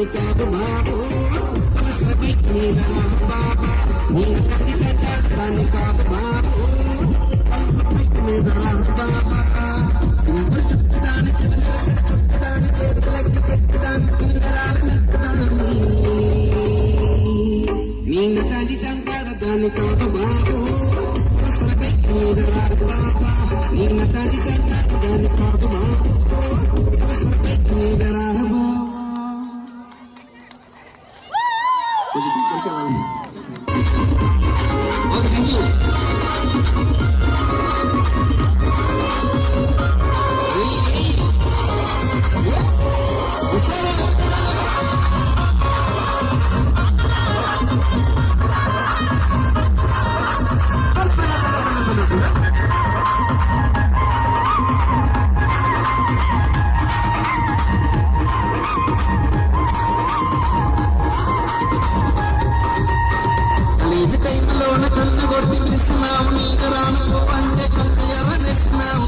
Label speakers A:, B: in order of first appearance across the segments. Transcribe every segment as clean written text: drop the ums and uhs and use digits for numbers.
A: కాదు బాబు బాబా నీ తల్లి కంటాడు దాన్ని కాదు బాబు మీద బాబా దాని చుట్టదాని చేతులకి పెట్టుదాని పింగరాలు పెట్టుదాన్ని నేను తల్లి కంటాడు దాన్ని కాదు బాబు మీద బాబా నేను తల్లి కంటాడు దాన్ని కాదు బాబు మీద రాబా టైంలోన కళ్ళు కొట్టి పిలుస్తున్నావు నీకు రాను అంటే కళ్ళు ఎవరిస్తున్నావు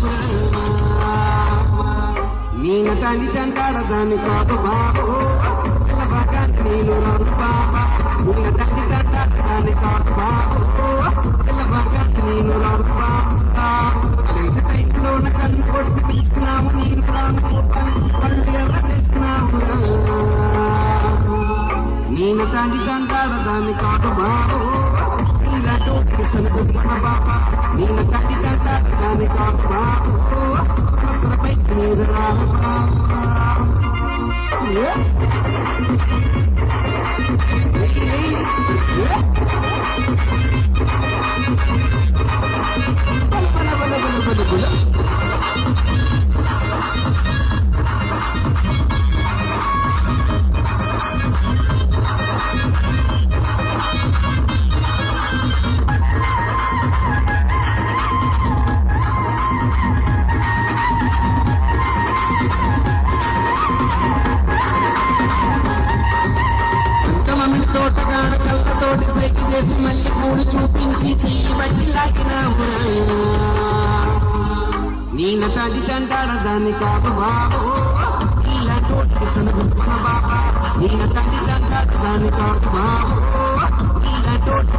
A: నేను తల్లి కంటాడు దాన్ని కాదు బాబు నేను రాను బాబా నేను తల్లి కంటాడు దాన్ని కాదు బాబు నేను రాను బాబా టైంలోన కళ్ళు కొట్టి పిలుస్తున్నావు నీకు రాను కళ్ళు ఎవరిస్తున్నావు నేను తల్లి కంటాడు దాన్ని కాదు బాబు బాబా నేను తల్లి కంటాడు దాన్ని కాదు బాబు మీరు రాబా తోటగాడ కళ్ళతోటి సైకి చేసి మళ్ళీ పూలు చూపించి చెయ్యి బట్టి లాగినావు నేను తల్లి కంటాడు దాన్ని కాదు బాబు ఇలా తోటి బాబా నేను తల్లి కంటాడు దాన్ని కాదు బాబు ఇలా తోటి